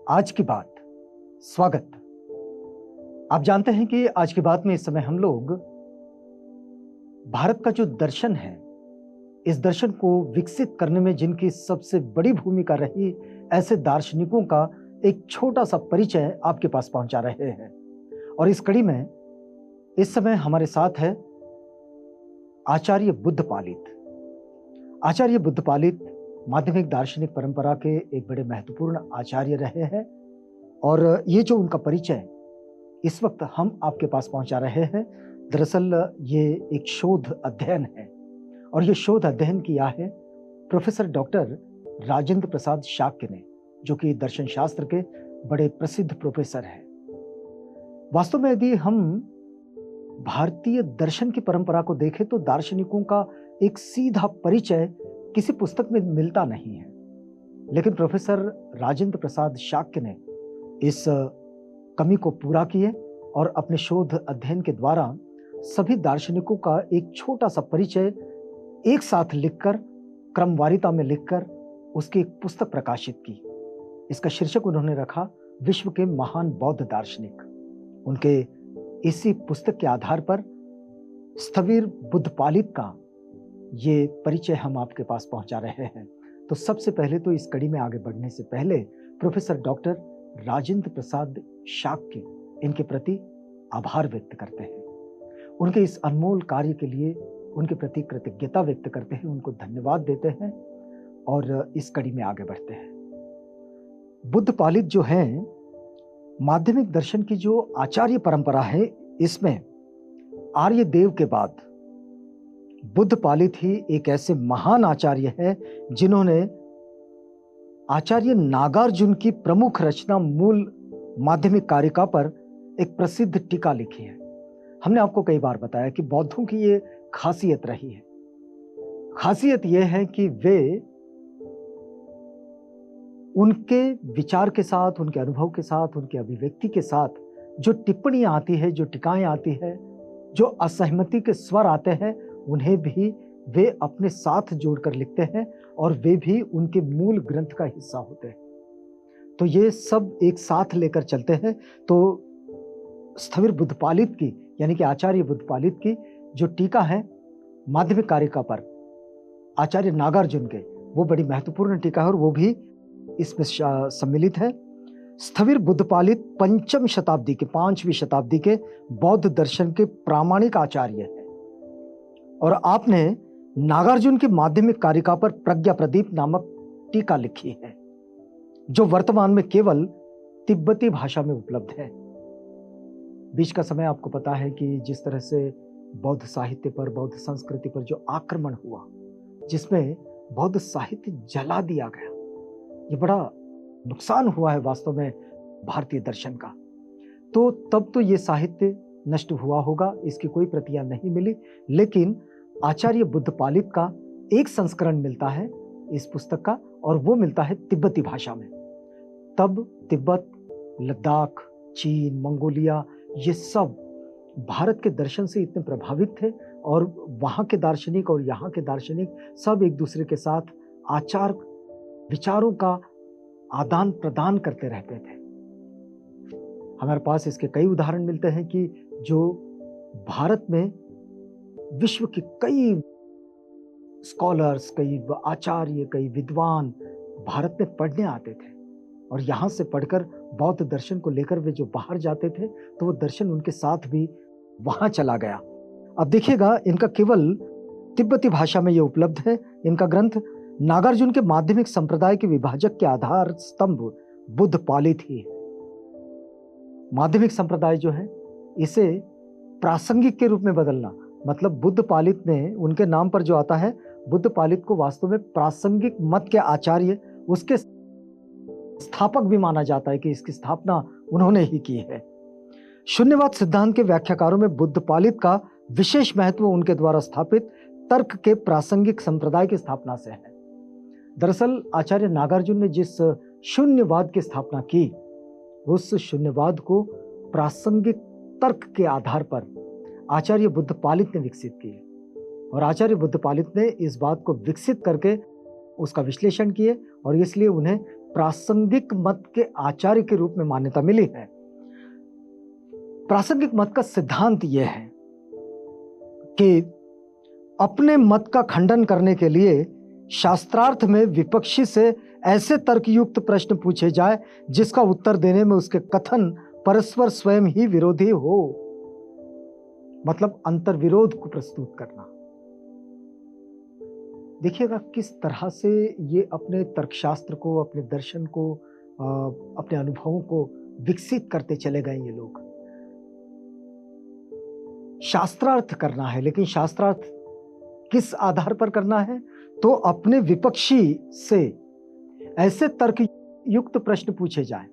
आज की बात। स्वागत। आप जानते हैं कि आज की बात में इस समय हम लोग भारत का जो दर्शन है, इस दर्शन को विकसित करने में जिनकी सबसे बड़ी भूमिका रही, ऐसे दार्शनिकों का एक छोटा सा परिचय आपके पास पहुंचा रहे हैं। और इस कड़ी में इस समय हमारे साथ है आचार्य बुद्धपालित। आचार्य बुद्धपालित माध्यमिक दार्शनिक परंपरा के एक बड़े महत्वपूर्ण आचार्य रहे हैं और ये जो उनका परिचय इस वक्त हम आपके पास पहुंचा रहे हैं, दरअसल ये एक शोध अध्ययन है और ये शोध अध्ययन किया है प्रोफेसर डॉक्टर राजेंद्र प्रसाद शाक्य ने, जो कि दर्शन शास्त्र के बड़े प्रसिद्ध प्रोफेसर हैं। वास्तव में यदि हम भारतीय दर्शन की परंपरा को देखें तो दार्शनिकों का एक सीधा परिचय किसी पुस्तक में मिलता नहीं है, लेकिन प्रोफेसर राजेंद्र प्रसाद शाक्य ने इस कमी को पूरा किए और अपने शोध अध्ययन के द्वारा सभी दार्शनिकों का एक छोटा सा परिचय एक साथ लिखकर, क्रमवारिता में लिखकर उसकी एक पुस्तक प्रकाशित की। इसका शीर्षक उन्होंने रखा विश्व के महान बौद्ध दार्शनिक। उनके इसी पुस्तक के आधार पर स्थविर बुद्धपालित का ये परिचय हम आपके पास पहुंचा रहे हैं। तो सबसे पहले तो इस कड़ी में आगे बढ़ने से पहले प्रोफेसर डॉक्टर राजेंद्र प्रसाद शाक्य इनके प्रति आभार व्यक्त करते हैं। उनके इस अनमोल कार्य के लिए उनके प्रति कृतज्ञता व्यक्त करते हैं, उनको धन्यवाद देते हैं और इस कड़ी में आगे बढ़ते हैं। बुद्धपालित जो है, माध्यमिक दर्शन की जो आचार्य परंपरा है, इसमें आर्य देव के बाद बुद्धपालित ही एक ऐसे महान आचार्य है जिन्होंने आचार्य नागार्जुन की प्रमुख रचना मूल माध्यमिक कारिका पर एक प्रसिद्ध टीका लिखी है। हमने आपको कई बार बताया कि बौद्धों की ये खासियत रही है। खासियत यह है कि वे उनके विचार के साथ, उनके अनुभव के साथ, उनकी अभिव्यक्ति के साथ जो टिप्पणियां आती है, जो टीकाएं आती है, जो असहमति के स्वर आते हैं, उन्हें भी वे अपने साथ जोड़कर लिखते हैं और वे भी उनके मूल ग्रंथ का हिस्सा होते हैं। तो ये सब एक साथ लेकर चलते हैं। तो स्थविर बुद्धपालित की, यानी कि आचार्य बुद्धपालित की जो टीका है माध्यमिक कारिका पर आचार्य नागार्जुन के, वो बड़ी महत्वपूर्ण टीका है और वो भी इसमें सम्मिलित है। स्थविर बुद्धपालित पंचम शताब्दी के, 5वीं शताब्दी के बौद्ध दर्शन के प्रामाणिक आचार्य है और आपने नागार्जुन की माध्यमिक कारिका पर प्रज्ञा प्रदीप नामक टीका लिखी है, जो वर्तमान में केवल तिब्बती भाषा में उपलब्ध है। बीच का समय आपको पता है कि जिस तरह से बौद्ध साहित्य पर, बौद्ध संस्कृति पर जो आक्रमण हुआ, जिसमें बौद्ध साहित्य जला दिया गया, ये बड़ा नुकसान हुआ है वास्तव में भारतीय दर्शन का। तो तब तो ये साहित्य नष्ट हुआ होगा, इसकी कोई प्रतियां नहीं मिली, लेकिन आचार्य बुद्धपालित का एक संस्करण मिलता है इस पुस्तक का और वो मिलता है तिब्बती भाषा में। तब तिब्बत, लद्दाख, चीन, मंगोलिया, ये सब भारत के दर्शन से इतने प्रभावित थे और वहाँ के दार्शनिक और यहाँ के दार्शनिक सब एक दूसरे के साथ आचार विचारों का आदान प्रदान करते रहते थे। हमारे पास इसके कई उदाहरण मिलते हैं कि जो भारत में विश्व के कई स्कॉलर्स, कई आचार्य, कई विद्वान भारत में पढ़ने आते थे और यहाँ से पढ़कर बौद्ध दर्शन को लेकर वे जो बाहर जाते थे तो वो दर्शन उनके साथ भी वहाँ चला गया। अब देखिएगा, इनका केवल तिब्बती भाषा में ये उपलब्ध है। इनका ग्रंथ नागार्जुन के माध्यमिक संप्रदाय के विभाजक के आधार स्तंभ बुद्धपालित ही है। माध्यमिक संप्रदाय जो है, इसे प्रासंगिक के रूप में बदलना, मतलब बुद्धपालित में उनके नाम पर जो आता है, बुद्धपालित को वास्तव में प्रासंगिक मत के आचार्य, उसके स्थापक भी माना जाता है कि इसकी स्थापना उन्होंने ही की है। शून्यवाद सिद्धांत के व्याख्याकारों में बुद्धपालित का विशेष महत्व उनके द्वारा स्थापित तर्क के प्रासंगिक संप्रदाय की स्थापना से है। दरअसल आचार्य नागार्जुन ने जिस शून्यवाद की स्थापना की, उस शून्यवाद को प्रासंगिक तर्क के आधार पर आचार्य बुद्धपालित ने विकसित किए और आचार्य बुद्धपालित ने इस बात को विकसित करके उसका विश्लेषण किए और इसलिए उन्हें प्रासंगिक मत के आचार्य के रूप में मान्यता मिली है। प्रासंगिक मत का सिद्धांत यह है कि अपने मत का खंडन करने के लिए शास्त्रार्थ में विपक्षी से ऐसे तर्कयुक्त प्रश्न पूछे जाए जिसका उत्तर देने में उसके कथन परस्पर स्वयं ही विरोधी हो, मतलब अंतर्विरोध को प्रस्तुत करना। देखिएगा किस तरह से ये अपने तर्कशास्त्र को, अपने दर्शन को, अपने अनुभवों को विकसित करते चले गए ये लोग। शास्त्रार्थ करना है, लेकिन शास्त्रार्थ किस आधार पर करना है? तो अपने विपक्षी से ऐसे तर्कयुक्त प्रश्न पूछे जाएं,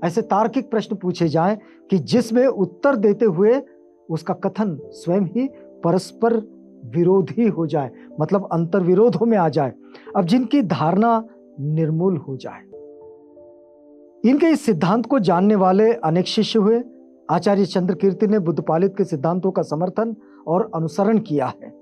ऐसे तार्किक प्रश्न पूछे जाएं कि जिसमें उत्तर देते हुए उसका कथन स्वयं ही परस्पर विरोधी हो जाए, मतलब अंतर्विरोधों में आ जाए, अब जिनकी धारणा निर्मूल हो जाए। इनके इस सिद्धांत को जानने वाले अनेक शिष्य हुए। आचार्य चंद्रकीर्ति ने बुद्धपालित के सिद्धांतों का समर्थन और अनुसरण किया है।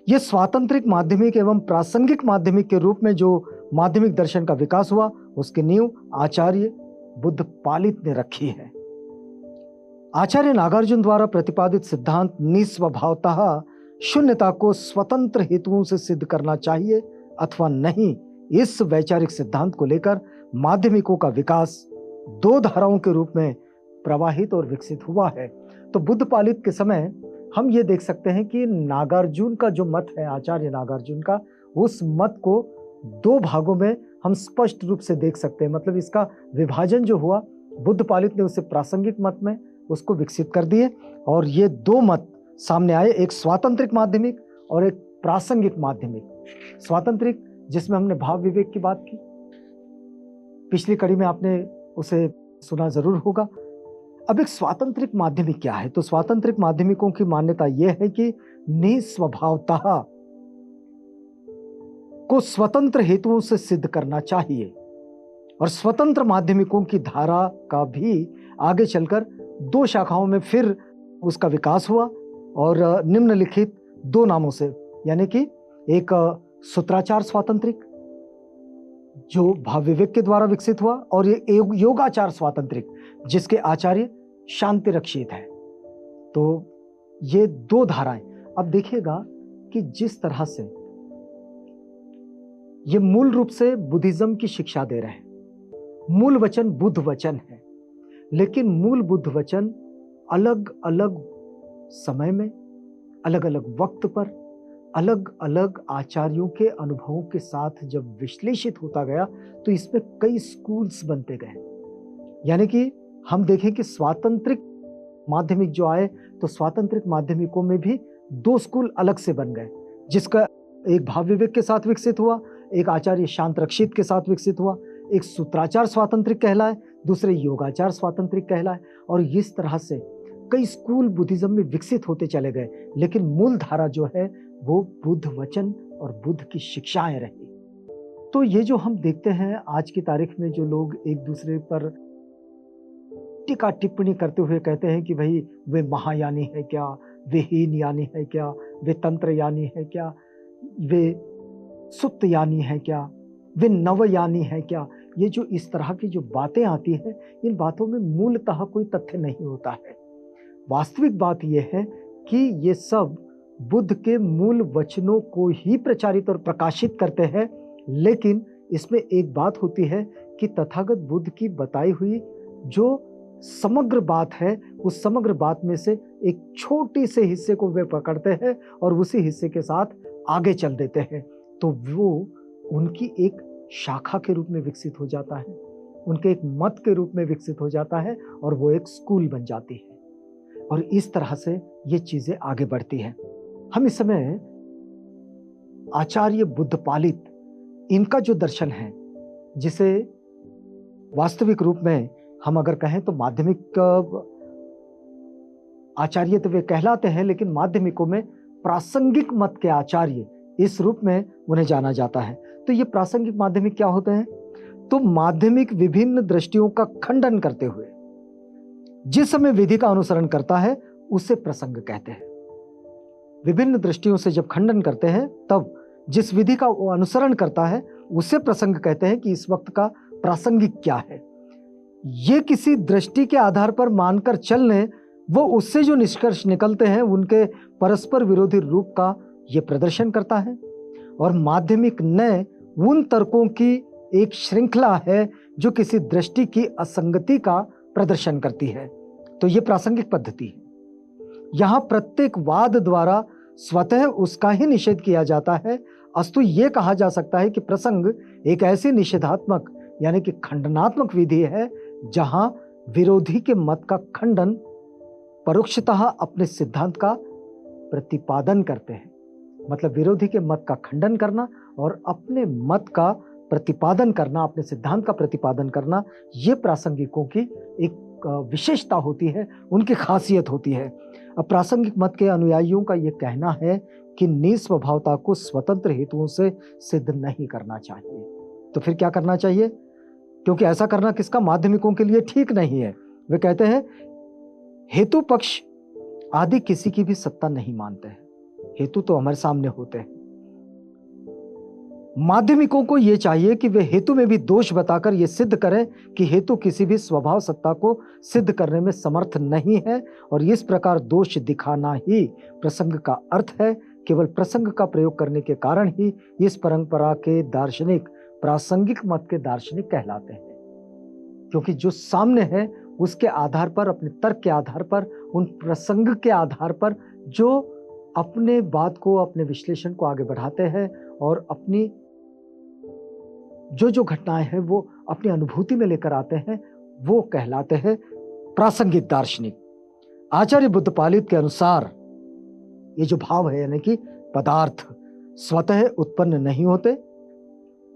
यह स्वातंत्रिक माध्यमिक एवं प्रासंगिक माध्यमिक के रूप में जो माध्यमिक दर्शन का विकास हुआ, उसकी नींव आचार्य बुद्धपालित ने रखी है। आचार्य नागार्जुन द्वारा प्रतिपादित सिद्धांत निस्वभावतः शून्यता को स्वतंत्र हेतुओं से सिद्ध करना चाहिए अथवा नहीं, इस वैचारिक सिद्धांत को लेकर माध्यमिकों का विकास दो धाराओं के रूप में प्रवाहित और विकसित हुआ है। तो बुद्धपालित के समय हम ये देख सकते हैं कि नागार्जुन का जो मत है, आचार्य नागार्जुन का, उस मत को दो भागों में हम स्पष्ट रूप से देख सकते हैं। मतलब इसका विभाजन जो हुआ, बुद्धपालित ने उसे प्रासंगिक मत में उसको विकसित कर दिए और ये दो मत सामने आए, एक स्वातंत्रिक माध्यमिक और एक प्रासंगिक माध्यमिक। स्वातंत्रिक जिसमें हमने भाव विवेक की बात की, पिछली कड़ी में आपने उसे सुना जरूर होगा। अब एक स्वातंत्रिक माध्यमिक क्या है? तो स्वातंत्रिक माध्यमिकों की मान्यता यह है कि निस्वभावतः को स्वतंत्र हेतुओं से सिद्ध करना चाहिए और स्वतंत्र माध्यमिकों की धारा का भी आगे चलकर दो शाखाओं में फिर उसका विकास हुआ और निम्नलिखित दो नामों से, यानी कि एक सूत्राचार स्वातंत्रिक जो भाव विवेक के द्वारा विकसित हुआ और ये योगाचार स्वातंत्रिक जिसके आचार्य शांति रक्षित है। तो ये दो धाराएं। अब देखिएगा कि जिस तरह से ये मूल रूप से बुद्धिज्म की शिक्षा दे रहे हैं, मूल वचन बुद्ध वचन है, लेकिन मूल बुद्ध वचन अलग अलग समय में, अलग अलग वक्त पर, अलग अलग आचार्यों के अनुभवों के साथ जब विश्लेषित होता गया तो इसमें कई स्कूल्स बनते गए। यानी कि हम देखें कि स्वातंत्रिक माध्यमिक जो आए तो स्वातंत्रिक माध्यमिकों में भी दो स्कूल अलग से बन गए, जिसका एक भाव विवेक के साथ विकसित हुआ, एक आचार्य शांत रक्षित के साथ विकसित हुआ, एक सूत्राचार स्वातंत्रिक कहलाए, दूसरे योगाचार स्वातंत्रिक कहलाए। और इस तरह से कई स्कूल बुद्धिज्म में विकसित होते चले गए, लेकिन मूल धारा जो है वो बुद्ध वचन और बुद्ध की शिक्षाएं रही। तो ये जो हम देखते हैं आज की तारीख में, जो लोग एक दूसरे पर टीका टिप्पणी करते हुए कहते हैं कि भाई वे महायानी है क्या, वे हीनयानी है क्या, वे तंत्रयानी है क्या, वे सुप्तयानी है क्या, वे नवयानी है क्या, ये जो इस तरह की जो बातें आती है, इन बातों में मूलतः कोई तथ्य नहीं होता है। वास्तविक बात यह है कि ये सब बुद्ध के मूल वचनों को ही प्रचारित और प्रकाशित करते हैं, लेकिन इसमें एक बात होती है कि तथागत बुद्ध की बताई हुई जो समग्र बात है, उस समग्र बात में से एक छोटी से हिस्से को वे पकड़ते हैं और उसी हिस्से के साथ आगे चल देते हैं। तो वो उनकी एक शाखा के रूप में विकसित हो जाता है, उनके एक मत के रूप में विकसित हो जाता है और वो एक स्कूल बन जाती है। और इस तरह से ये चीजें आगे बढ़ती हैं। हम इस समय आचार्य बुद्धपालित, इनका जो दर्शन है, जिसे वास्तविक रूप में हम अगर कहें तो माध्यमिक आचार्य तो वे कहलाते हैं, लेकिन माध्यमिकों में प्रासंगिक मत के आचार्य इस रूप में उन्हें जाना जाता है। तो ये प्रासंगिक माध्यमिक क्या होते हैं? तो माध्यमिक विभिन्न दृष्टियों का खंडन करते हुए जिस समय विधि का अनुसरण करता है उसे प्रसंग कहते हैं। विभिन्न दृष्टियों से जब खंडन करते हैं तब जिस विधि का वो अनुसरण करता है उसे प्रसंग कहते हैं कि इस वक्त का प्रासंगिक क्या है। ये किसी दृष्टि के आधार पर मानकर चलने वो उससे जो निष्कर्ष निकलते हैं उनके परस्पर विरोधी रूप का ये प्रदर्शन करता है। और माध्यमिक न्याय उन तर्कों की एक श्रृंखला है जो किसी दृष्टि की असंगति का प्रदर्शन करती है। तो ये प्रासंगिक पद्धति है। यहां प्रत्येक वाद द्वारा स्वतः उसका ही निषेध किया जाता है। अस्तु ये कहा जा सकता है कि प्रसंग एक ऐसी निषेधात्मक यानी कि खंडनात्मक विधि है जहां विरोधी के मत का खंडन परोक्षतः अपने सिद्धांत का प्रतिपादन करते हैं। मतलब विरोधी के मत का खंडन करना और अपने मत का प्रतिपादन करना, अपने सिद्धांत का प्रतिपादन करना, ये प्रासंगिकों की एक विशेषता होती है, उनकी खासियत होती है। अब प्रासंगिक मत के अनुयायियों का यह कहना है कि निस्वभावता को स्वतंत्र हेतुओं से सिद्ध नहीं करना चाहिए। तो फिर क्या करना चाहिए? क्योंकि ऐसा करना किसका माध्यमिकों के लिए ठीक नहीं है। वे कहते हैं हेतु पक्ष आदि किसी की भी सत्ता नहीं मानते हैं, हेतु तो हमारे सामने होते हैं। माध्यमिकों को यह चाहिए कि वे हेतु में भी दोष बताकर यह सिद्ध करें कि हेतु किसी भी स्वभाव सत्ता को सिद्ध करने में समर्थ नहीं है, और इस प्रकार दोष दिखाना ही प्रसंग का अर्थ है। केवल प्रसंग का प्रयोग करने के कारण ही इस परंपरा के दार्शनिक प्रासंगिक मत के दार्शनिक कहलाते हैं, क्योंकि जो सामने है उसके आधार पर, अपने तर्क के आधार पर, उन प्रसंग के आधार पर जो अपने बात को, अपने विश्लेषण को आगे बढ़ाते हैं और अपनी जो घटनाएं हैं वो अपनी अनुभूति में लेकर आते हैं, वो कहलाते हैं प्रासंगिक दार्शनिक। आचार्य बुद्धपालित के अनुसार ये जो भाव है यानी कि पदार्थ स्वतः उत्पन्न नहीं होते,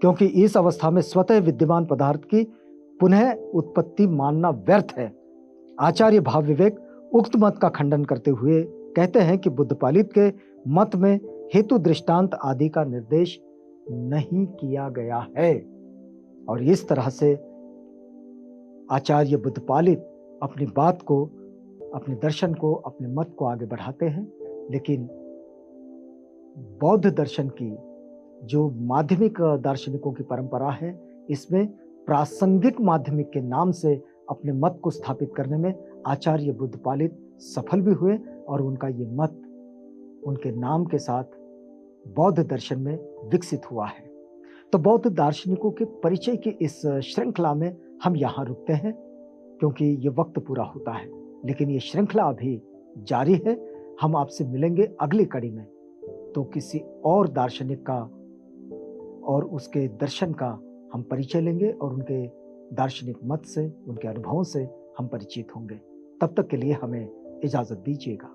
क्योंकि इस अवस्था में स्वतः विद्यमान पदार्थ की पुनः उत्पत्ति मानना व्यर्थ है। आचार्य भाव विवेक उक्त मत का खंडन करते हुए कहते हैं कि बुद्धपालित के मत में हेतु दृष्टांत आदि का निर्देश नहीं किया गया है। और इस तरह से आचार्य बुद्धपालित अपनी बात को, अपने दर्शन को, अपने मत को आगे बढ़ाते हैं। लेकिन बौद्ध दर्शन की जो माध्यमिक दार्शनिकों की परंपरा है, इसमें प्रासंगिक माध्यमिक के नाम से अपने मत को स्थापित करने में आचार्य बुद्धपालित सफल भी हुए, और उनका ये मत उनके नाम के साथ बौद्ध दर्शन में विकसित हुआ है। तो बौद्ध दार्शनिकों के परिचय की इस श्रृंखला में हम यहाँ रुकते हैं, क्योंकि ये वक्त पूरा होता है, लेकिन ये श्रृंखला अभी जारी है। हम आपसे मिलेंगे अगली कड़ी में, तो किसी और दार्शनिक का और उसके दर्शन का हम परिचय लेंगे और उनके दार्शनिक मत से, उनके अनुभवों से हम परिचित होंगे। तब तक के लिए हमें इजाजत दीजिएगा।